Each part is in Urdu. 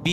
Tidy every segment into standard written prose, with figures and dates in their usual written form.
B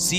C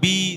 B,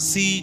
C,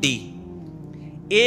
D। A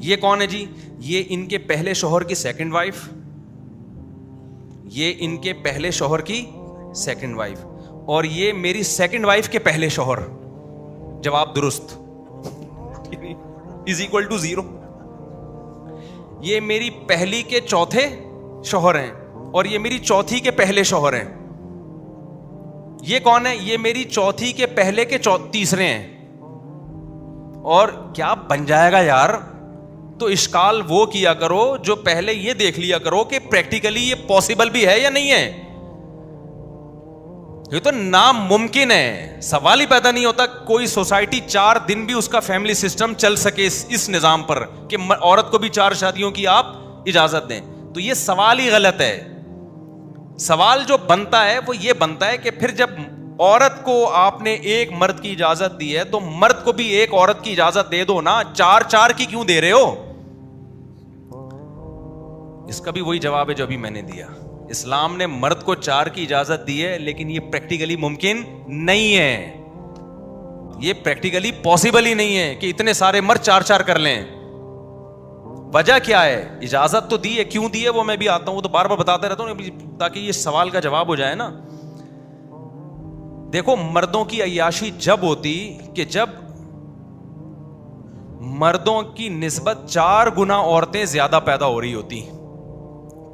یہ کون ہے جی؟ یہ ان کے پہلے شوہر کی سیکنڈ وائف، یہ ان کے پہلے شوہر کی سیکنڈ وائف، اور یہ میری سیکنڈ وائف کے پہلے شوہر. جواب درست از اکول ٹو 0. یہ میری پہلی کے چوتھے شوہر ہیں اور یہ میری چوتھی کے پہلے شوہر ہیں. یہ کون ہے؟ یہ میری چوتھی کے پہلے کے تیسرے ہیں. اور کیا بن جائے گا یار؟ تو اشکال وہ کیا کرو جو پہلے یہ دیکھ لیا کرو کہ پریکٹیکلی یہ پاسبل بھی ہے یا نہیں ہے. یہ تو ناممکن ہے. سوال ہی پیدا نہیں ہوتا کوئی سوسائٹی 4 دن بھی اس کا فیملی سسٹم چل سکے اس نظام پر کہ عورت کو بھی 4 شادیوں کی آپ اجازت دیں. تو یہ سوال ہی غلط ہے. سوال جو بنتا ہے وہ یہ بنتا ہے کہ پھر جب عورت کو آپ نے ایک مرد کی اجازت دی ہے تو مرد کو بھی ایک عورت کی اجازت دے دو نا. 4 کی کیوں دے رہے ہو؟ اس کا بھی وہی جواب ہے جو ابھی میں نے دیا. اسلام نے مرد کو 4 کی اجازت دی ہے لیکن یہ پریکٹیکلی ممکن نہیں ہے. یہ پریکٹیکلی پاسبل ہی نہیں ہے کہ اتنے سارے مرد 4 کر لیں. وجہ کیا ہے؟ اجازت تو دی ہے. کیوں دی ہے وہ میں بھی آتا ہوں, وہ تو بار بار بتاتے رہتا ہوں تاکہ یہ سوال کا جواب ہو جائے نا. دیکھو مردوں کی عیاشی جب ہوتی کہ جب مردوں کی نسبت 4 گنا عورتیں زیادہ پیدا ہو رہی ہوتی,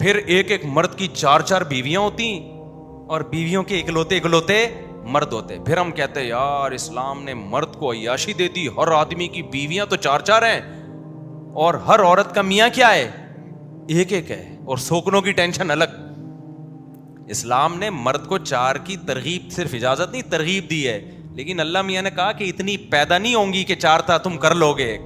پھر ایک مرد کی 4 بیویاں ہوتی اور بیویوں کے اکلوتے مرد ہوتے. پھر ہم کہتے یار اسلام نے مرد کو عیاشی دے دی, ہر آدمی کی بیویاں تو 4 ہیں اور ہر عورت کا میاں کیا ہے؟ ایک ہے, اور سوکنوں کی ٹینشن الگ. اسلام نے مرد کو 4 کی ترغیب, صرف اجازت نہیں ترغیب دی ہے, لیکن اللہ میاں نے کہا کہ اتنی پیدا نہیں ہوں گی کہ 4 تھا تم کر لو گے.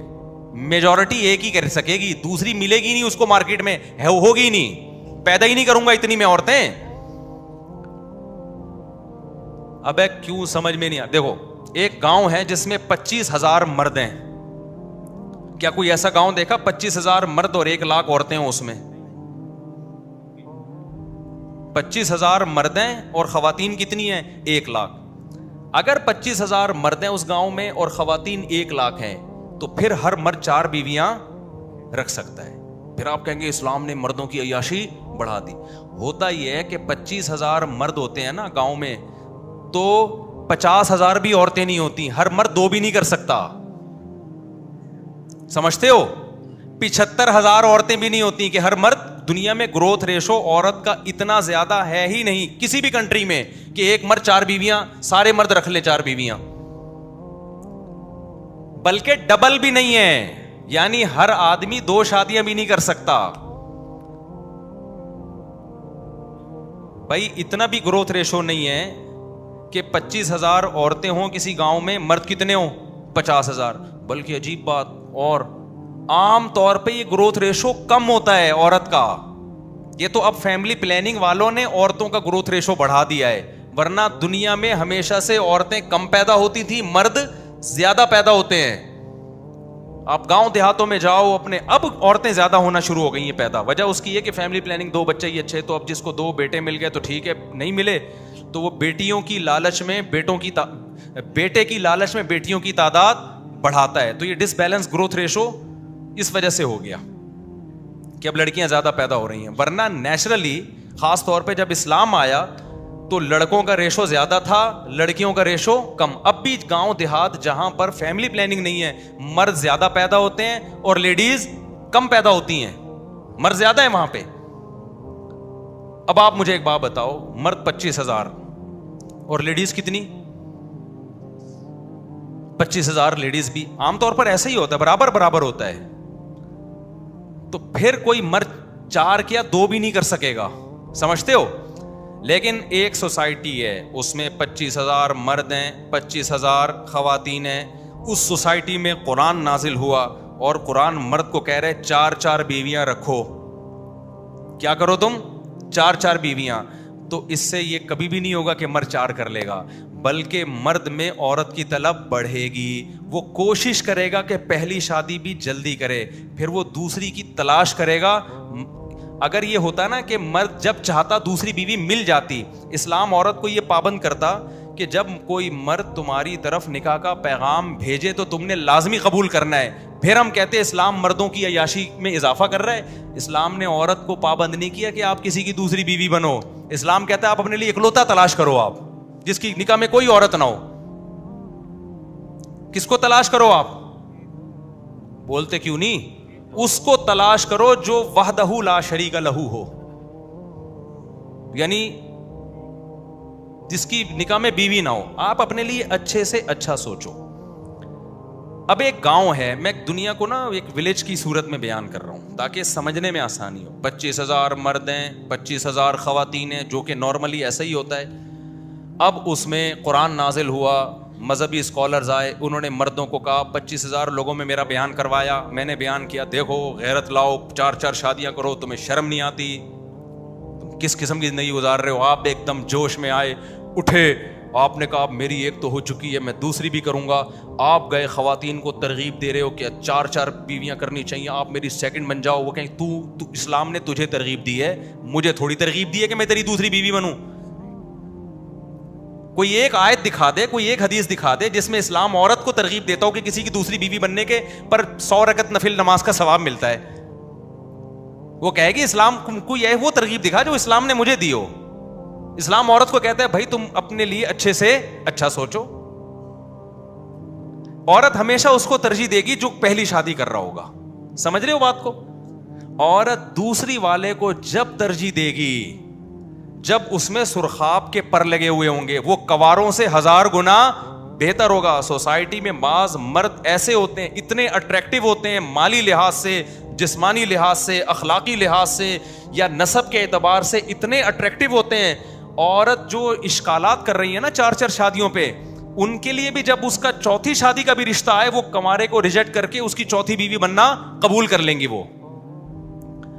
میجورٹی ایک ہی کر سکے گی, دوسری ملے گی نہیں اس کو مارکیٹ میں, ہوگی نہیں, پیدا ہی نہیں کروں گا اتنی میں عورتیں. اب کیوں سمجھ میں نہیں آ. دیکھو ایک گاؤں ہے جس میں 25,000 مرد ہیں. کیا کوئی ایسا گاؤں دیکھا 25,000 مرد اور 1 لاکھ عورتیں ہوں اس میں؟ 25,000 مرد ہیں اور خواتین کتنی ہیں؟ 1 لاکھ. اگر 25,000 مرد ہیں اس گاؤں میں اور خواتین 1 لاکھ ہیں تو پھر ہر مرد 4 بیویاں رکھ سکتا ہے. پھر آپ کہیں گے اسلام نے مردوں کی عیاشی بڑھا دی. ہوتا یہ ہے کہ 25,000 مرد ہوتے ہیں نا گاؤں میں, تو 50,000 بھی عورتیں نہیں ہوتی, ہر مرد 2 بھی نہیں کر سکتا. سمجھتے ہو؟ 75,000 عورتیں بھی نہیں ہوتی کہ ہر مرد. دنیا میں گروتھ ریشو عورت کا اتنا زیادہ ہے ہی نہیں کسی بھی کنٹری میں کہ ایک مرد 4 بیویاں, سارے مرد رکھ لیں 4 بیویاں, بلکہ ڈبل بھی نہیں ہے, یعنی ہر آدمی 2 شادیاں بھی نہیں کر سکتا. بھائی اتنا بھی گروتھ ریشو نہیں ہے کہ 25,000 عورتیں ہوں کسی گاؤں میں, مرد کتنے ہوں؟ 50,000. بلکہ عجیب بات, اور عام طور پہ یہ گروتھ ریشو کم ہوتا ہے عورت کا. یہ تو اب فیملی پلاننگ والوں نے عورتوں کا گروتھ ریشو بڑھا دیا ہے, ورنہ دنیا میں ہمیشہ سے عورتیں کم پیدا ہوتی تھی, مرد زیادہ پیدا ہوتے ہیں. آپ گاؤں دیہاتوں میں جاؤ اپنے, اب عورتیں زیادہ ہونا شروع ہو گئی ہیں پیدا. وجہ اس کی ہے کہ فیملی پلاننگ, 2 بچے ہی اچھے, تو اب جس کو 2 بیٹے مل گئے تو ٹھیک ہے, نہیں ملے تو وہ بیٹیوں کی لالچ میں بیٹے کی لالچ میں بیٹیوں کی تعداد بڑھاتا ہے. تو یہ ڈس بیلنس گروتھ ریشو اس وجہ سے ہو گیا کہ اب لڑکیاں زیادہ پیدا ہو رہی ہیں. ورنہ نیچرلی خاص طور پہ جب اسلام آیا تو لڑکوں کا ریشو زیادہ تھا, لڑکیوں کا ریشو کم. اب بھی گاؤں دیہات جہاں پر فیملی پلاننگ نہیں ہے, مرد زیادہ پیدا ہوتے ہیں اور لیڈیز کم پیدا ہوتی ہیں. مرد زیادہ ہے وہاں پہ. اب آپ مجھے ایک بات بتاؤ, مرد 25,000 اور لیڈیز کتنی؟ 25,000 لیڈیز بھی. عام طور پر ایسا ہی ہوتا ہے, برابر ہوتا ہے. تو پھر کوئی مرد 4 کیا 2 بھی نہیں کر سکے گا, سمجھتے ہو؟ لیکن ایک سوسائٹی ہے اس میں 25,000 مرد ہیں, 25,000 خواتین ہیں. اس سوسائٹی میں قرآن نازل ہوا اور قرآن مرد کو کہہ رہے 4 بیویاں رکھو. کیا کرو تم؟ 4 بیویاں. تو اس سے یہ کبھی بھی نہیں ہوگا کہ مرد 4 کر لے گا, بلکہ مرد میں عورت کی طلب بڑھے گی. وہ کوشش کرے گا کہ پہلی شادی بھی جلدی کرے, پھر وہ دوسری کی تلاش کرے گا. اگر یہ ہوتا نا کہ مرد جب چاہتا دوسری بیوی مل جاتی, اسلام عورت کو یہ پابند کرتا کہ جب کوئی مرد تمہاری طرف نکاح کا پیغام بھیجے تو تم نے لازمی قبول کرنا ہے, پھر ہم کہتے ہیں اسلام مردوں کی عیاشی میں اضافہ کر رہا ہے. اسلام نے عورت کو پابند نہیں کیا کہ آپ کسی کی دوسری بیوی بنو. اسلام کہتا ہے آپ اپنے لیے اکلوتا تلاش کرو, آپ جس کی نکاح میں کوئی عورت نہ ہو. کس کو تلاش کرو آپ؟ بولتے کیوں نہیں؟ اس کو تلاش کرو جو وحدہ لا شریک لہ ہو, یعنی جس کی نکاح میں بیوی نہ ہو. آپ اپنے لیے اچھے سے اچھا سوچو. اب ایک گاؤں ہے, میں دنیا کو نا ایک ولیج کی صورت میں بیان کر رہا ہوں تاکہ سمجھنے میں آسانی ہو. 25,000 مرد ہیں, 25,000 خواتین ہیں, جو کہ نارملی ایسا ہی ہوتا ہے. اب اس میں قرآن نازل ہوا, مذہبی اسکالرز آئے, انہوں نے مردوں کو کہا 25,000 لوگوں میں میرا بیان کروایا, میں نے بیان کیا, دیکھو غیرت لاؤ, 4 شادیاں کرو, تمہیں شرم نہیں آتی, تم کس قسم کی زندگی گزار رہے ہو. آپ ایک دم جوش میں آئے, اٹھے, آپ نے کہا میری ایک تو ہو چکی ہے, میں دوسری بھی کروں گا. آپ گئے خواتین کو ترغیب دے رہے ہو کہ 4 بیویاں کرنی چاہیے, آپ میری سیکنڈ بن جاؤ. وہ کہیں تو اسلام نے تجھے ترغیب دی ہے, مجھے تھوڑی ترغیب دی ہے کہ میں تیری دوسری بیوی بنوں. کوئی ایک آیت دکھا دے, کوئی ایک حدیث دکھا دے جس میں اسلام عورت کو ترغیب دیتا ہو کہ کسی کی دوسری بیوی بننے کے پر 100 رکعت نفل نماز کا ثواب ملتا ہے. وہ کہے گی اسلام کوئی وہ ترغیب دکھا جو اسلام نے مجھے دی ہو. اسلام عورت کو کہتا ہے بھائی تم اپنے لیے اچھے سے اچھا سوچو. عورت ہمیشہ اس کو ترجیح دے گی جو پہلی شادی کر رہا ہوگا. سمجھ رہے ہو بات کو؟ عورت دوسری والے کو جب ترجیح دے گی جب اس میں سرخاب کے پر لگے ہوئے ہوں گے, وہ کواروں سے 1000 گنا بہتر ہوگا. سوسائٹی میں بعض مرد ایسے ہوتے ہیں, اتنے اٹریکٹیو ہوتے ہیں, مالی لحاظ سے, جسمانی لحاظ سے, اخلاقی لحاظ سے یا نسب کے اعتبار سے اتنے اٹریکٹیو ہوتے ہیں. عورت جو اشکالات کر رہی ہے نا 4 شادیوں پہ, ان کے لیے بھی جب اس کا 4تھی شادی کا بھی رشتہ آئے, وہ کمارے کو ریجیکٹ کر کے اس کی 4تھی بیوی بننا قبول کر لیں گی. وہ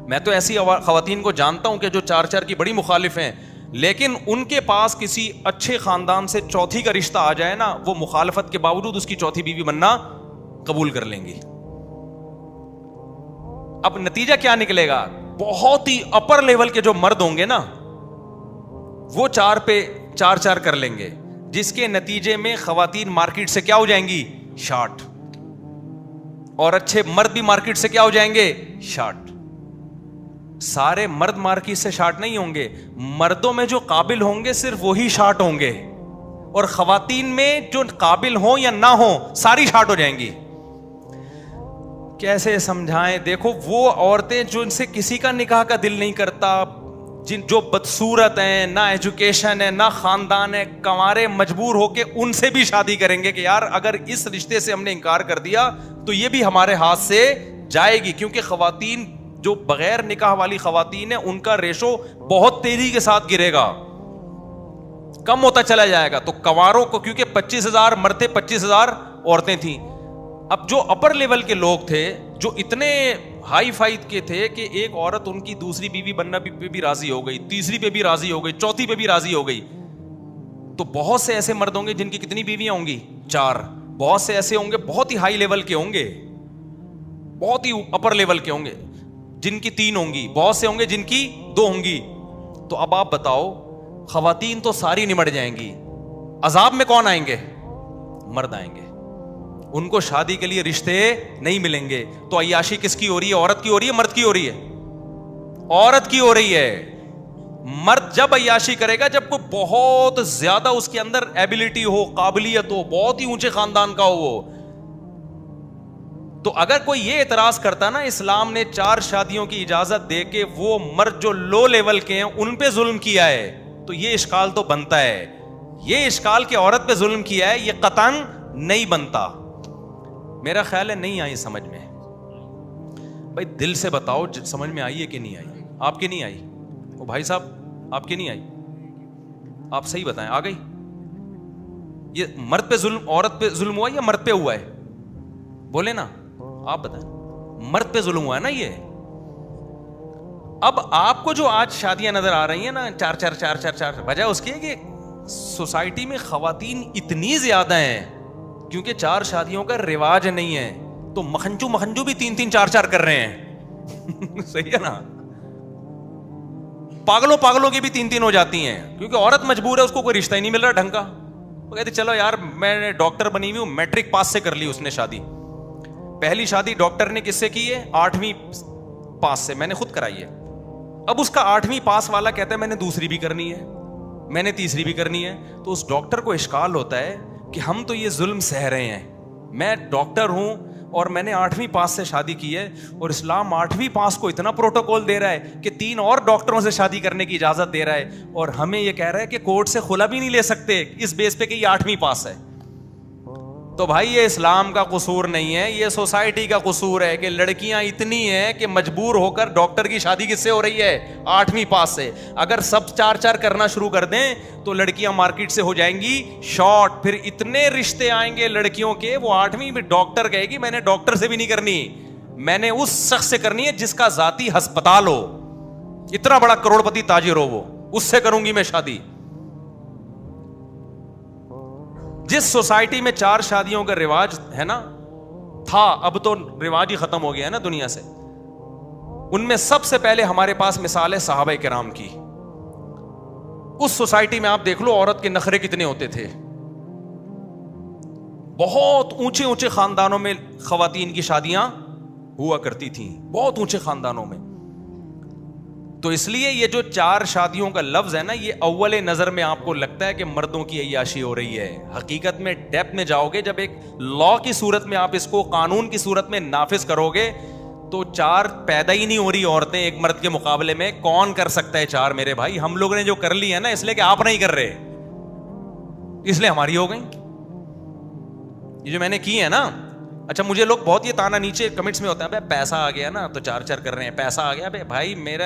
میں تو ایسی خواتین کو جانتا ہوں کہ جو 4 کی بڑی مخالف ہیں, لیکن ان کے پاس کسی اچھے خاندان سے 4تھی کا رشتہ آ جائے نا, وہ مخالفت کے باوجود اس کی 4تھی بیوی بننا قبول کر لیں گی. اب نتیجہ کیا نکلے گا؟ بہت ہی اپر لیول کے جو مرد ہوں گے نا, وہ 4 پہ 4 کر لیں گے, جس کے نتیجے میں خواتین مارکیٹ سے کیا ہو جائیں گی؟ شارٹ. اور اچھے مرد بھی مارکیٹ سے کیا ہو جائیں گے؟ شارٹ. سارے مرد مارکیٹ سے شارٹ نہیں ہوں گے, مردوں میں جو قابل ہوں گے صرف وہی شارٹ ہوں گے, اور خواتین میں جو قابل ہوں یا نہ ہوں ساری شارٹ ہو جائیں گی. کیسے سمجھائیں؟ دیکھو وہ عورتیں جو ان سے کسی کا نکاح کا دل نہیں کرتا, جو بدصورت ہیں, نہ ایجوکیشن ہے نہ خاندان ہے, کنوارے مجبور ہو کے ان سے بھی شادی کریں گے کہ یار اگر اس رشتے سے ہم نے انکار کر دیا تو یہ بھی ہمارے ہاتھ سے جائے گی. کیونکہ خواتین جو بغیر نکاح والی خواتین ہیں ان کا ریشو بہت تیزی کے ساتھ گرے گا, کم ہوتا چلا جائے گا. تو کنواروں کو, کیونکہ 25,000 مرد تھے, 25,000 عورتیں تھیں. اب جو اپر لیول کے لوگ تھے, جو اتنے ہائی فائی کے تھے کہ ایک عورت ان کی دوسری بیوی بننا پہ بھی راضی ہو گئی, تیسری پہ بھی راضی ہو گئی, 4تھی پہ بھی راضی ہو گئی, تو بہت سے ایسے مرد ہوں گے جن کی کتنی بیویاں ہوں گی؟ 4. بہت سے ایسے ہوں گے بہت ہی ہائی لیول کے ہوں گے, بہت ہی اپر لیول کے ہوں گے جن کی 3 ہوں گی, بہت سے ہوں گے جن کی 2 ہوں گی. تو اب آپ بتاؤ, خواتین تو ساری نمٹ جائیں گی, عذاب میں کون آئیں گے؟ مرد آئیں گے. ان کو شادی کے لیے رشتے نہیں ملیں گے. تو عیاشی کس کی ہو رہی ہے؟ عورت کی ہو رہی ہے, مرد کی ہو رہی ہے؟ عورت کی ہو رہی ہے. مرد جب عیاشی کرے گا جب کوئی بہت زیادہ اس کے اندر ایبلٹی ہو, قابلیت ہو, بہت ہی اونچے خاندان کا ہو وہ. تو اگر کوئی یہ اعتراض کرتا نا اسلام نے 4 شادیوں کی اجازت دے کے وہ مرد جو لو لیول کے ہیں ان پہ ظلم کیا ہے, تو یہ اشکال تو بنتا ہے. یہ اشکال کہ عورت پہ ظلم کیا ہے, یہ قطعاً نہیں بنتا. میرا خیال ہے نہیں آئی سمجھ میں. بھائی دل سے بتاؤ سمجھ میں آئی ہے کہ نہیں آئی؟ آپ کی نہیں آئی؟ او بھائی صاحب آپ کی نہیں آئی؟ آپ صحیح بتائیں, آ گئی؟ یہ مرد پہ ظلم, عورت پہ ظلم ہوا یا مرد پہ ہوا ہے؟ بولے نا, آپ بتائیں. مرد پہ ظلم ہوا ہے نا یہ. اب آپ کو جو آج شادیاں نظر آ رہی ہیں نا 4 وجہ اس کی ہے کہ سوسائٹی میں خواتین اتنی زیادہ ہیں کیونکہ 4 شادیوں کا رواج نہیں ہے, تو مکھنجو بھی 3 4 کر رہے ہیں. صحیح ہے نا. پاگلوں کی بھی 3 ہو جاتی ہیں کیونکہ عورت مجبور ہے, اس کو کوئی رشتہ ہی نہیں مل رہا ڈھنگ کا. وہ کہتے چلو یار میں ڈاکٹر بنی ہوئی ہوں, میٹرک پاس سے کر لی اس نے شادی, پہلی شادی ڈاکٹر نے کس سے کی ہے؟ 8ویں پاس سے، میں نے خود کرائی ہے. اب اس کا 8ویں پاس والا کہتا ہے میں نے دوسری بھی کرنی ہے، میں نے تیسری بھی کرنی ہے. تو اس ڈاکٹر کو اشکال ہوتا ہے کہ ہم تو یہ ظلم سہ رہے ہیں، میں ڈاکٹر ہوں اور میں نے 8ویں پاس سے شادی کی ہے، اور اسلام 8ویں پاس کو اتنا پروٹوکول دے رہا ہے کہ 3 اور ڈاکٹروں سے شادی کرنے کی اجازت دے رہا ہے، اور ہمیں یہ کہہ رہا ہے کہ کورٹ سے خلا بھی نہیں لے سکتے اس بیس پہ کہ یہ 8ویں پاس ہے. تو بھائی یہ اسلام کا قصور نہیں ہے، یہ سوسائٹی کا قصور ہے کہ لڑکیاں اتنی ہیں کہ مجبور ہو کر ڈاکٹر کی شادی کس سے ہو رہی ہے؟ 8ویں پاس سے. اگر سب 4 کرنا شروع کر دیں تو لڑکیاں مارکیٹ سے ہو جائیں گی شارٹ، پھر اتنے رشتے آئیں گے لڑکیوں کے، وہ 8ویں میں ڈاکٹر کہے گی میں نے ڈاکٹر سے بھی نہیں کرنی، میں نے اس شخص سے کرنی ہے جس کا ذاتی ہسپتال ہو، اتنا بڑا کروڑ پتی تاجر ہو، وہ اس سے کروں گی میں شادی. جس سوسائٹی میں 4 شادیوں کا رواج ہے نا تھا، اب تو رواج ہی ختم ہو گیا ہے نا دنیا سے. ان میں سب سے پہلے ہمارے پاس مثال ہے صحابہ کرام کی. اس سوسائٹی میں آپ دیکھ لو عورت کے نخرے کتنے ہوتے تھے. بہت اونچے اونچے خاندانوں میں خواتین کی شادیاں ہوا کرتی تھیں، بہت اونچے خاندانوں میں. تو اس لیے یہ جو 4 شادیوں کا لفظ ہے نا، یہ اول نظر میں آپ کو لگتا ہے کہ مردوں کی عیاشی ہو رہی ہے. حقیقت میں ڈیپتھ میں جاؤ گے، جب ایک لا کی صورت میں آپ اس کو قانون کی صورت میں نافذ کرو گے تو 4 پیدا ہی نہیں ہو رہی عورتیں ایک مرد کے مقابلے میں. کون کر سکتا ہے 4 میرے بھائی؟ ہم لوگوں نے جو کر لی ہے نا، اس لیے کہ آپ نہیں کر رہے، اس لیے ہماری ہو گئی یہ جو میں نے کی ہے نا. اچھا مجھے لوگ بہت یہ تانا نیچے کمنٹس میں ہوتا ہے پیسہ آ گیا نا تو 4 کر رہے ہیں، پیسہ آ گیا. بھائی میں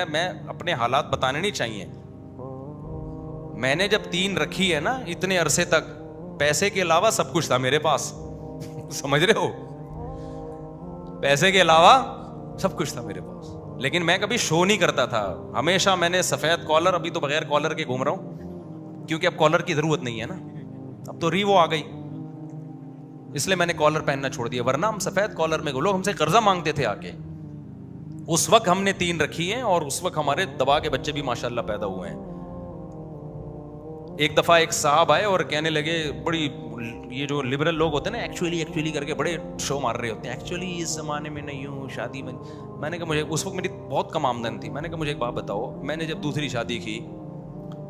اپنے حالات بتانے نہیں چاہیے. میں نے جب 3 رکھی ہے نا اتنے عرصے تک، پیسے کے علاوہ سب کچھ تھا میرے پاس. سمجھ رہے ہو؟ پیسے کے علاوہ سب کچھ تھا میرے پاس، لیکن میں کبھی شو نہیں کرتا تھا. ہمیشہ میں نے سفید کالر، ابھی تو بغیر کالر کے گھوم رہا ہوں کیونکہ اب کالر کی ضرورت نہیں ہے نا، اب تو ریوو آ گئی، اس لیے میں نے کالر پہننا چھوڑ دیا. ورنہ ہم سفید کالر میں لوگ ہم سے قرضہ مانگتے تھے آ کے. اس وقت ہم نے 3 رکھی ہیں اور اس وقت ہمارے دبا کے بچے بھی ماشاءاللہ پیدا ہوئے ہیں. ایک دفعہ ایک صاحب آئے اور کہنے لگے، بڑی یہ جو لبرل لوگ ہوتے ہیں نا ایکچولی کر کے بڑے شو مار رہے ہوتے ہیں، ایکچولی اس زمانے میں نہیں ہوں شادی میں. میں نے کہا مجھے اس وقت میری بہت کم آمدن تھی، میں نے کہا مجھے ایک بات بتاؤ، میں نے جب دوسری شادی کی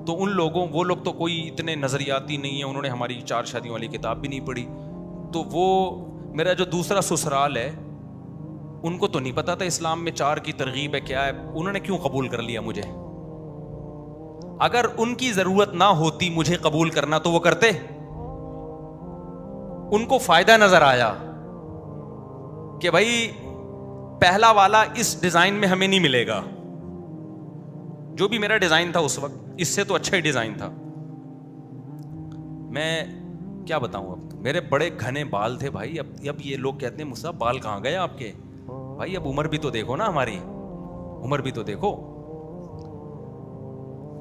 تو وہ لوگ تو کوئی اتنے نظریاتی نہیں ہیں، انہوں نے ہماری 4 شادیوں والی کتاب بھی نہیں پڑھی. تو وہ میرا جو دوسرا سسرال ہے ان کو تو نہیں پتا تھا اسلام میں 4 کی ترغیب ہے کیا ہے، انہوں نے کیوں قبول کر لیا مجھے؟ اگر ان کی ضرورت نہ ہوتی مجھے قبول کرنا تو وہ کرتے. ان کو فائدہ نظر آیا کہ بھائی پہلا والا اس ڈیزائن میں ہمیں نہیں ملے گا، جو بھی میرا ڈیزائن تھا اس وقت اس سے تو اچھا ہی ڈیزائن تھا. میں کیا بتاؤں، اب میرے بڑے گھنے بال تھے بھائی. اب یہ لوگ کہتے ہیں مصعب بال کہاں گئے آپ کے؟ بھائی اب عمر بھی تو دیکھو نا، ہماری عمر بھی تو دیکھو.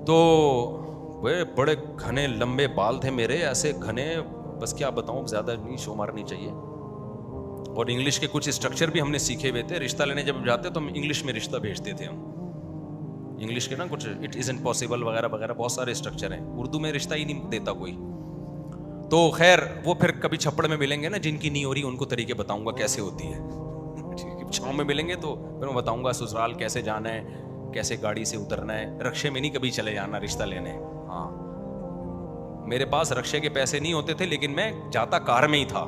تو بڑے گھنے لمبے بال تھے میرے، ایسے گھنے، بس کیا بتاؤں، زیادہ نہیں شو مارنی چاہیے. اور انگلش کے کچھ اسٹرکچر بھی ہم نے سیکھے ہوئے تھے. رشتہ لینے جب جاتے تو ہم انگلش میں رشتہ بھیجتے تھے. ہم انگلش کے نا کچھ اٹ ازنٹ پاسبل وغیرہ وغیرہ بہت سارے اسٹرکچر ہیں. اردو میں رشتہ ہی نہیں دیتا کوئی. تو خیر وہ پھر کبھی چھپڑ میں ملیں گے نا، جن کی نہیں ہو رہی ان کو طریقے بتاؤں گا کیسے ہوتی ہے. چھاؤں میں ملیں گے تو پھر میں بتاؤں گا سسرال کیسے جانا ہے، کیسے گاڑی سے اترنا ہے. رکشے میں نہیں کبھی چلے جانا رشتہ لینے. ہاں میرے پاس رکشے کے پیسے نہیں ہوتے تھے لیکن میں جاتا کار میں ہی تھا.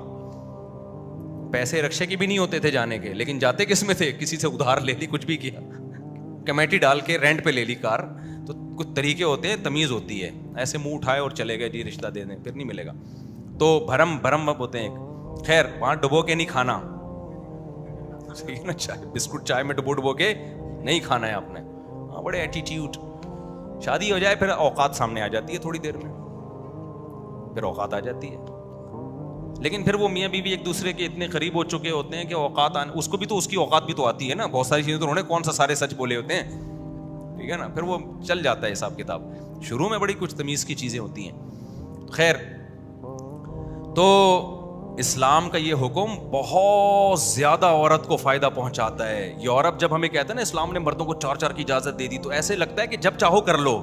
پیسے رکشے کے بھی نہیں ہوتے تھے جانے کے، لیکن جاتے کس میں تھے؟ کسی سے ادھار لے لی، کچھ بھی کیا، کمیٹی ڈال کے رینٹ پہ لے لی کار. تو کچھ طریقے ہوتے ہیں، تمیز ہوتی ہے. ایسے منہ اٹھائے اور چلے گئے جی رشتہ دے دیں، پھر نہیں ملے گا. تو بھرم ہوتے ہیں. خیر وہاں ڈبو کے نہیں کھانا، چائے بسکٹ چائے میں ڈبو کے نہیں کھانا ہے آپ نے. ہاں بڑے ایٹیٹیوڈ. شادی ہو جائے پھر اوقات سامنے آ جاتی ہے، تھوڑی دیر میں پھر اوقات آ جاتی ہے. لیکن پھر وہ میاں بیوی ایک دوسرے کے اتنے قریب ہو چکے ہوتے ہیں کہ اوقات اس کو بھی تو اس کی اوقات بھی تو آتی ہے نا. بہت ساری چیزیں تو انہوں نے کون سا سارے سچ بولے ہوتے ہیں، ٹھیک ہے نا. پھر وہ چل جاتا ہے حساب کتاب. شروع میں بڑی کچھ تمیز کی چیزیں ہوتی ہیں. خیر تو اسلام کا یہ حکم بہت زیادہ عورت کو فائدہ پہنچاتا ہے. یورپ جب ہمیں کہتا ہے نا اسلام نے مردوں کو 4 کی اجازت دے دی، تو ایسے لگتا ہے کہ جب چاہو کر لو.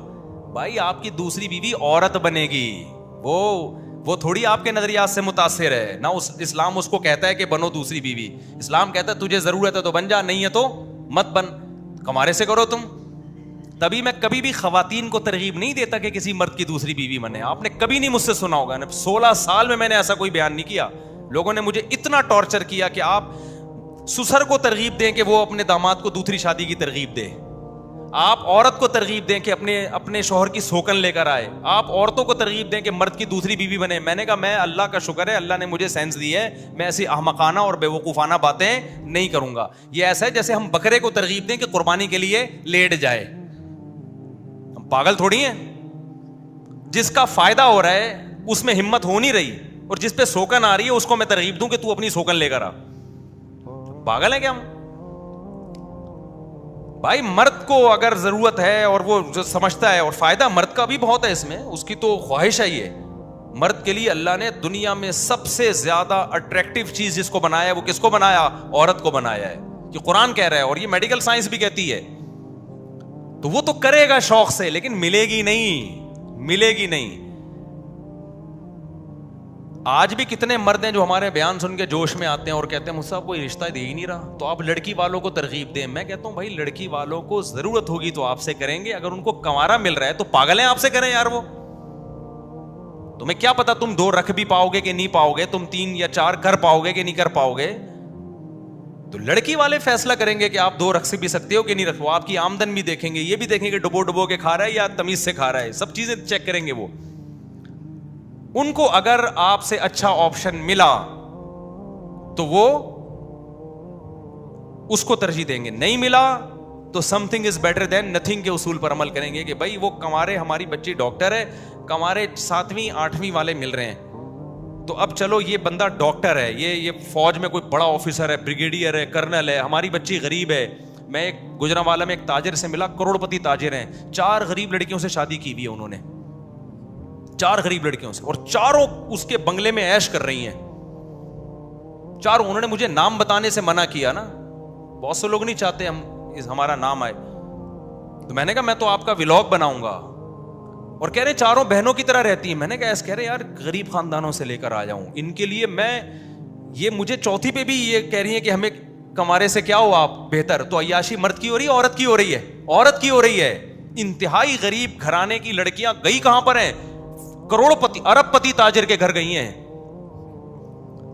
بھائی آپ کی دوسری بیوی عورت بنے گی، وہ وہ تھوڑی آپ کے نظریات سے متاثر ہے نہ. اسلام اس کو کہتا ہے کہ بنو دوسری بیوی. اسلام کہتا ہے تجھے ضرورت ہے تو بن جا, نہیں ہے تو مت بن, کمارے سے کرو تم. تبھی میں کبھی بھی خواتین کو ترغیب نہیں دیتا کہ کسی مرد کی دوسری بیوی بنے. آپ نے کبھی نہیں مجھ سے سنا ہوگا, 16 سال میں نے ایسا کوئی بیان نہیں کیا. لوگوں نے مجھے اتنا ٹارچر کیا کہ آپ سسر کو ترغیب دیں کہ وہ اپنے داماد کو دوسری شادی کی ترغیب دے, آپ عورت کو ترغیب دیں کہ اپنے شوہر کی سوکن لے کر آئے, آپ عورتوں کو ترغیب دیں کہ مرد کی دوسری بیوی بنے. میں نے کہا میں اللہ کا شکر ہے اللہ نے مجھے سینس دی ہے, میں ایسی احمقانہ اور بیوقوفانہ باتیں نہیں کروں گا. یہ ایسا ہے جیسے ہم بکرے کو ترغیب دیں کہ قربانی کے لیے لیٹ جائے. ہم پاگل تھوڑی ہیں. جس کا فائدہ ہو رہا ہے اس میں ہمت ہو نہیں رہی, اور جس پہ سوکن آ رہی ہے اس کو میں ترغیب دوں کہ تو اپنی سوکن لے کر آ. پاگل ہے کیا ہم؟ بھائی مرد کو اگر ضرورت ہے اور وہ جو سمجھتا ہے, اور فائدہ مرد کا بھی بہت ہے اس میں, اس کی تو خواہش ہے. یہ مرد کے لیے اللہ نے دنیا میں سب سے زیادہ اٹریکٹیو چیز جس کو بنایا ہے وہ کس کو بنایا؟ عورت کو بنایا ہے. یہ قرآن کہہ رہا ہے اور یہ میڈیکل سائنس بھی کہتی ہے. تو وہ تو کرے گا شوق سے, لیکن ملے گی نہیں. آج بھی کتنے مرد ہیں جو ہمارے بیان سن کے جوش میں آتے ہیں اور کہتے ہیں مجھ سے کوئی رشتہ دے ہی نہیں رہا, تو آپ لڑکی والوں کو ترغیب دیں. میں کہتا ہوں بھائی لڑکی والوں کو ضرورت ہوگی تو آپ سے کریں گے, اگر ان کو کنوارا مل رہا ہے تو پاگل ہیں آپ سے کریں یار. وہ تمہیں کیا پتا تم 2 رکھ بھی پاؤ گے کہ نہیں پاؤ گے, تم 3 یا 4 کر پاؤ گے کہ نہیں کر پاؤ گے. تو لڑکی والے فیصلہ کریں گے کہ آپ 2 رکھ بھی سکتے ہو کہ نہیں رکھ. وہ آپ کی آمدن بھی دیکھیں گے, یہ بھی دیکھیں گے ڈبو کے کھا رہا ہے یا تمیز سے کھا رہا ہے, سب چیزیں چیک کریں گے. وہ ان کو اگر آپ سے اچھا آپشن ملا تو وہ اس کو ترجیح دیں گے, نہیں ملا تو some thing is better than nothing کے اصول پر عمل کریں گے کہ بھائی وہ کمارے, ہماری بچی ڈاکٹر ہے, کمارے 7ویں 8ویں والے مل رہے ہیں تو اب چلو یہ بندہ ڈاکٹر ہے, یہ فوج میں کوئی بڑا آفیسر ہے, بریگیڈیئر ہے, کرنل ہے, ہماری بچی غریب ہے. میں ایک گجرانوالہ میں ایک تاجر سے ملا, کروڑپتی تاجر ہیں, 4 غریب لڑکیوں سے شادی کی ہوئی ہے انہوں نے, 4 غریب لڑکیوں سے, اور چاروں اس کے بنگلے میں عیش کر رہی ہیں. چاروں. انہوں نے مجھے نام بتانے سے منع کیا نا, بہت سے لوگ نہیں چاہتے ہمارا نام آئے, تو میں نے کہا میں تو آپ کا ولاگ بناؤں گا. اور کہہ رہے چاروں بہنوں کی طرح رہتی ہیں. میں نے کہا ایسا کہہ رہے یار غریب خاندانوں سے لے کر آ جاؤں ان کے لیے میں, یہ مجھے چوتھی پہ بھی یہ کہہ رہی ہیں کہ ہمیں کمارے سے کیا ہو آپ بہتر. تو عیاشی مرد کی ہو رہی ہے عورت کی ہو رہی ہے؟ عورت کی ہو رہی ہے. انتہائی غریب گھرانے کی لڑکیاں گئی کہاں پر ہیں؟ کروڑ پتی ارب پتی تاجر کے گھر گئی ہیں.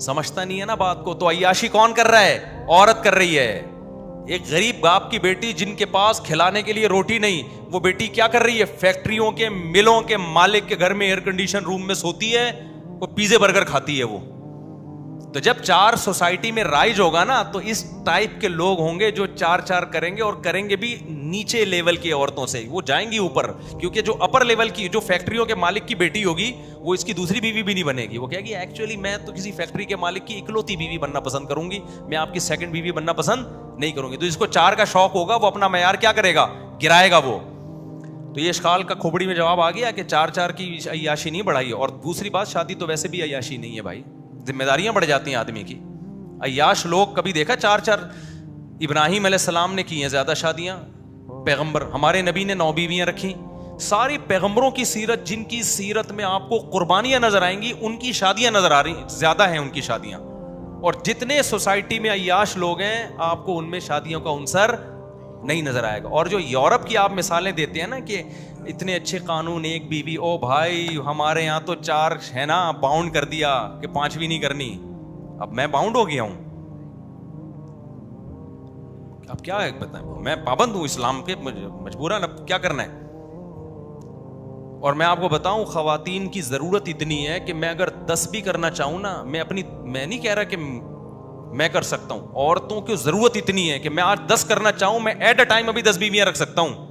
سمجھتا نہیں ہے نا بات کو. تو عیاشی کون کر رہا ہے؟ عورت کر رہی ہے. ایک غریب باپ کی بیٹی جن کے پاس کھلانے کے لیے روٹی نہیں, وہ بیٹی کیا کر رہی ہے؟ فیکٹریوں کے ملوں کے مالک کے گھر میں ایئر کنڈیشن روم میں سوتی ہے, وہ پیزے برگر کھاتی ہے وہ. تو جب 4 سوسائٹی میں رائج ہوگا نا تو اس ٹائپ کے لوگ ہوں گے جو 4 کریں گے, اور کریں گے بھی نیچے لیول کی عورتوں سے. وہ جائیں گی اوپر, کیونکہ جو اپر لیول کی جو فیکٹریوں کے مالک کی بیٹی ہوگی وہ اس کی دوسری بیوی بھی نہیں بنے گی. وہ کہے گی ایکچولی میں تو کسی فیکٹری کے مالک کی اکلوتی بیوی بننا پسند کروں گی, میں آپ کی سیکنڈ بیوی بننا پسند نہیں کروں گی. تو جس کو 4 کا شوق ہوگا وہ اپنا معیار کیا کرے گا؟ گرائے گا وہ. تو یہ اشکال کا کھوپڑی میں جواب آ گیا کہ 4 کی عیاشی نہیں بڑھائی. اور دوسری بات, شادی تو ویسے بھی عیاشی نہیں ہے بھائی, ذمہ داریاں بڑھ جاتی ہیں آدمی کی. عیاش لوگ کبھی دیکھا 4 ابراہیم علیہ السلام نے کی ہیں زیادہ شادیاں, پیغمبر ہمارے نبی نے 9 بیویاں رکھی. ساری پیغمبروں کی سیرت, جن کی سیرت میں آپ کو قربانیاں نظر آئیں گی, ان کی شادیاں نظر آ رہی زیادہ ہیں ان کی شادیاں. اور جتنے سوسائٹی میں عیاش لوگ ہیں آپ کو ان میں شادیوں کا عنصر نہیں نظر آئے گا. اور جو یورپ کی آپ مثالیں دیتے ہیں نا کہ اتنے اچھے قانون, 1 بیوی, او بھائی ہمارے یہاں تو 4 ہے نا, باؤنڈ کر دیا کہ 5ویں نہیں کرنی. اب میں باؤنڈ ہو گیا ہوں, اب کیا ہے بتائیں, میں پابند ہوں اسلام کے, مجبوراً اب کیا کرنا ہے. اور میں آپ کو بتاؤں خواتین کی ضرورت اتنی ہے کہ میں اگر 10 بھی کرنا چاہوں نا, میں نہیں کہہ رہا کہ میں کر سکتا ہوں, عورتوں کی ضرورت اتنی ہے کہ میں آج 10 کرنا چاہوں, میں ایٹ اے ٹائم ابھی 10 بیویاں رکھ سکتا ہوں.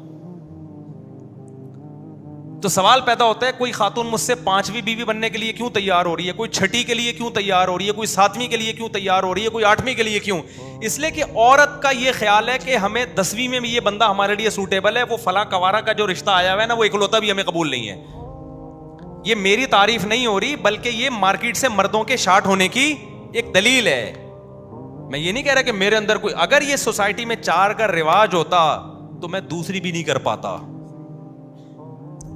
تو سوال پیدا ہوتا ہے کوئی خاتون مجھ سے 5ویں بیوی بننے کے لیے کیوں تیار ہو رہی ہے, کوئی 6ٹھی کے لیے کیوں تیار ہو رہی ہے, کوئی 7ویں کے لیے کیوں تیار ہو رہی ہے, کوئی 8ویں کے لیے کیوں؟ اس لیے کہ عورت کا یہ خیال ہے کہ ہمیں 10ویں میں بھی یہ بندہ ہمارے لیے سوٹیبل ہے, وہ فلاں کوارا کا جو رشتہ آیا ہوا ہے نا وہ اکلوتا بھی ہمیں قبول نہیں ہے. یہ میری تعریف نہیں ہو رہی, بلکہ یہ مارکیٹ سے مردوں کے شارٹ ہونے کی ایک دلیل ہے. میں یہ نہیں کہہ رہا کہ میرے اندر کوئی, اگر یہ سوسائٹی میں 4 کا رواج ہوتا تو میں دوسری بھی نہیں کر پاتا.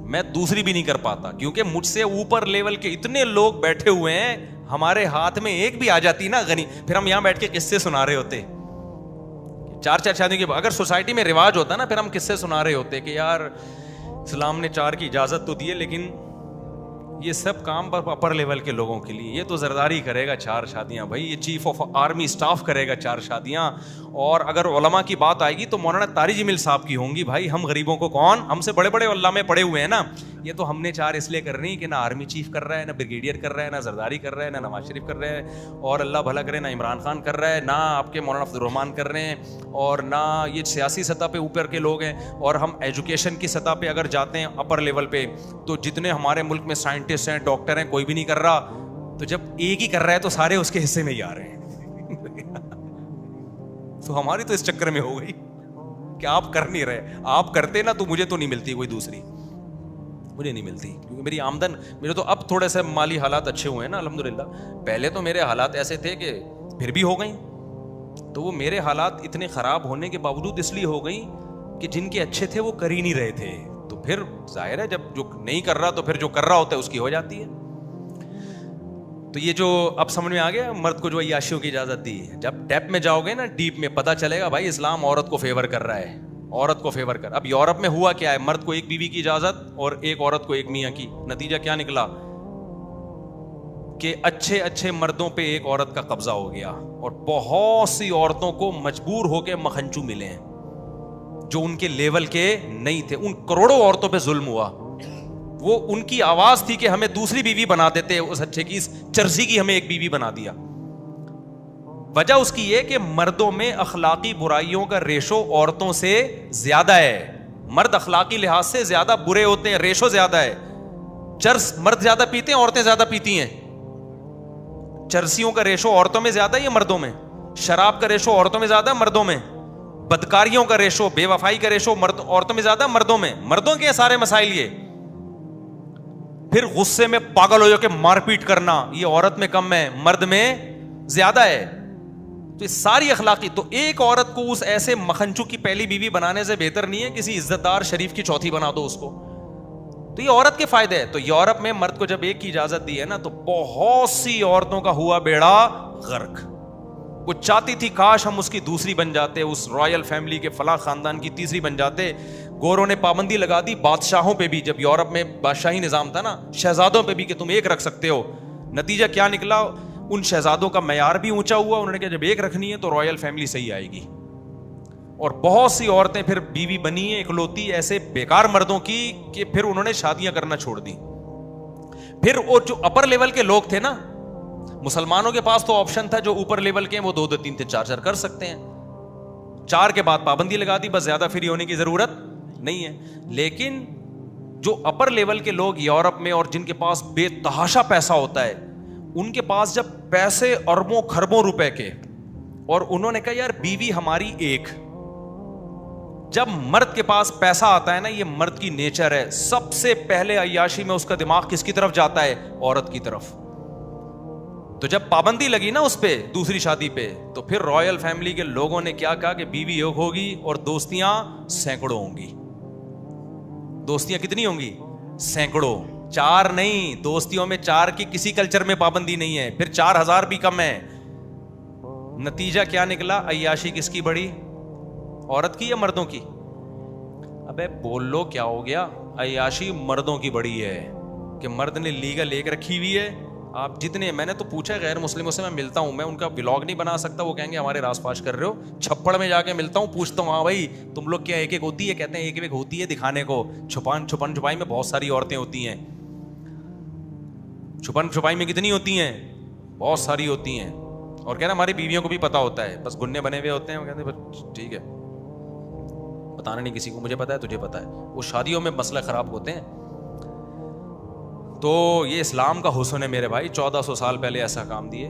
میں دوسری بھی نہیں کر پاتا, کیونکہ مجھ سے اوپر لیول کے اتنے لوگ بیٹھے ہوئے ہیں, ہمارے ہاتھ میں ایک بھی آ جاتی نا غنی, پھر ہم یہاں بیٹھ کے قصے سنا رہے ہوتے. 4 شادیوں کے, اگر سوسائٹی میں رواج ہوتا نا, پھر ہم قصے سنا رہے ہوتے کہ یار اسلام نے 4 کی اجازت تو دی ہے, لیکن یہ سب کام اپر لیول کے لوگوں کے لیے. یہ تو زرداری کرے گا 4 شادیاں بھائی, یہ چیف آف آرمی اسٹاف کرے گا 4 شادیاں. اور اگر علماء کی بات آئے گی تو مولانا طاری جمیل صاحب کی ہوں گی. بھائی ہم غریبوں کو کون, ہم سے بڑے بڑے علماء پڑے ہوئے ہیں نا. یہ تو ہم نے 4 اس لیے کرنی کہ نہ آرمی چیف کر رہا ہے, نہ بریگیڈیئر کر رہا ہے, نہ زرداری کر رہا ہے, نہ نواز شریف کر رہے ہیں, اور اللہ بھلا کرے نہ عمران خان کر رہا ہے, نہ آپ کے مولانا عبد الرحمان کر رہے ہیں, اور نہ یہ سیاسی سطح پہ اوپر کے لوگ ہیں. اور ہم ایجوکیشن کی سطح پہ اگر جاتے ہیں اپر لیول پہ, تو جتنے ہمارے ملک میں سائنٹسٹ ہیں, ڈاکٹر ہیں, کوئی بھی نہیں کر رہا. تو جب ایک ہی کر رہا ہے تو سارے اس کے حصے میں ہی آ رہے ہیں. تو ہماری تو اس چکر میں ہو گئی کہ آپ کر نہیں رہے. آپ کرتے نا تو مجھے تو نہیں ملتی کوئی دوسری, مجھے نہیں ملتی, کیونکہ میری آمدن, میرے تو اب تھوڑے سے مالی حالات اچھے ہوئے ہیں نا الحمدللہ. پہلے تو میرے حالات ایسے تھے کہ پھر بھی ہو گئیں. تو وہ میرے حالات اتنے خراب ہونے کے باوجود اس لیے ہو گئیں کہ جن کے اچھے تھے وہ کر ہی نہیں رہے تھے. تو پھر ظاہر ہے جب جو نہیں کر رہا تو پھر جو کر رہا ہوتا ہے اس کی ہو جاتی ہے. تو یہ جو اب سمجھ میں آ گیا مرد کو جو عیاشیوں کی اجازت دی. جب ڈیپ میں جاؤ گے نا, ڈیپ میں, پتہ چلے گا بھائی اسلام عورت کو فیور کر رہا ہے, عورت کو فیور کر. اب یورپ میں ہوا کیا ہے, مرد کو 1 بیوی کی اجازت اور 1 عورت کو 1 میاں کی. نتیجہ کیا نکلا کہ اچھے مردوں پہ 1 عورت کا قبضہ ہو گیا, اور بہت سی عورتوں کو مجبور ہو کے مکھنچو ملے ہیں جو ان کے لیول کے نہیں تھے. ان کروڑوں عورتوں پہ ظلم ہوا. وہ ان کی آواز تھی کہ ہمیں دوسری بیوی بنا دیتے, اس اچھے کی, اس چرسی کی ہمیں 1 بیوی بنا دیا. وجہ اس کی یہ کہ مردوں میں اخلاقی برائیوں کا ریشو عورتوں سے زیادہ ہے. مرد اخلاقی لحاظ سے زیادہ برے ہوتے ہیں, ریشو زیادہ ہے. چرس مرد زیادہ پیتے ہیں, عورتیں زیادہ پیتی ہیں. چرسیوں کا ریشو عورتوں میں زیادہ ہے یا مردوں میں؟ شراب کا ریشو عورتوں میں زیادہ ہے مردوں میں؟ بدکاریوں کا ریشو, بے وفائی کا ریشو عورتوں میں زیادہ ہے مردوں میں؟ مردوں کے سارے مسائل یہ. پھر غصے میں پاگل ہو جا کے مار پیٹ کرنا, یہ عورت میں کم ہے, مرد میں زیادہ ہے. تو ساری اخلاقی, تو 1 عورت کو اس ایسے مکھنچو کی پہلی بیوی بنانے سے بہتر نہیں ہے کسی عزت دار شریف کی چوتھی بنا دو اس کو. تو یہ عورت کے فائدے ہے. تو یورپ میں مرد کو جب 1 کی اجازت دی ہے نا, تو بہت سی عورتوں کا ہوا بیڑا غرق. وہ چاہتی تھی کاش ہم اس کی دوسری بن جاتے, اس رائل فیملی کے فلاں خاندان کی تیسری بن جاتے. گوروں نے پابندی لگا دی بادشاہوں پہ بھی, جب یورپ میں بادشاہی نظام تھا نا, شہزادوں پہ بھی کہ تم 1 رکھ سکتے ہو. نتیجہ کیا نکلا, ان شہزادوں کا معیار بھی اونچا ہوا. انہوں نے کہا جب 1 رکھنی ہے تو رائل فیملی صحیح آئے گی. اور بہت سی عورتیں پھر بیوی بنی ہیں اکلوتی ایسے بیکار مردوں کی کہ پھر انہوں نے شادیاں کرنا چھوڑ دی. پھر وہ جو اپر لیول کے لوگ تھے نا, مسلمانوں کے پاس تو آپشن تھا, جو اوپر لیول کے ہیں وہ 2 3 4 کر سکتے ہیں. 4 کے بعد پابندی لگا دی, بس زیادہ فری ہونے کی ضرورت نہیں ہے. لیکن جو اپر لیول کے لوگ یورپ میں, اور جن کے پاس بے تحاشا پیسہ ہوتا ہے, ان کے پاس جب پیسے اربوں خربوں روپے کے, اور انہوں نے کہا یار بیوی ہماری 1. جب مرد کے پاس پیسہ آتا ہے نا, یہ مرد کی نیچر ہے, سب سے پہلے عیاشی میں اس کا دماغ کس کی طرف جاتا ہے؟ عورت کی طرف. تو جب پابندی لگی نا اس پہ, دوسری شادی پہ, تو پھر رائل فیملی کے لوگوں نے کیا کہا کہ بیوی 1 ہوگی اور دوستیاں سینکڑوں ہوں گی. دوستیاں کتنی ہوں گی؟ سینکڑوں, 4 نہیں. دوستیوں میں 4 کی کسی کلچر میں پابندی نہیں ہے, پھر 4000 بھی کم ہے. نتیجہ کیا نکلا, عیاشی کس کی بڑی, عورت کی یا مردوں کی؟ ابے بول لو کیا ہو گیا, عیاشی مردوں کی بڑی ہے کہ مرد نے لیگل 1 رکھی ہوئی ہے. آپ جتنے, میں نے تو پوچھا غیر مسلموں سے, میں ملتا ہوں, میں ان کا ولاگ نہیں بنا سکتا, وہ کہیں گے ہمارے راس پاش کر رہے ہو. چھپڑ میں جا کے ملتا ہوں, پوچھتا ہوں ہاں بھائی تم لوگ کیا 1 ہوتی ہے؟ کہتے ہیں 1 ہوتی ہے دکھانے کو. چھپائی میں بہت ساری عورتیں ہوتی ہیں. چھپائی میں کتنی ہوتی ہیں؟ بہت ساری ہوتی ہیں. اور کہنا ہماری بیویوں کو بھی پتا ہوتا ہے, بس گنے بنے ہوئے ہوتے ہیں. وہ کہتے ہیں ٹھیک ہے, بتانا نہیں کسی کو, مجھے پتا ہے تجھے پتا ہے. وہ شادیوں میں مسئلہ خراب ہوتے ہیں. تو یہ اسلام کا حسن ہے میرے بھائی, 1400 سال پہلے ایسا کام دیے.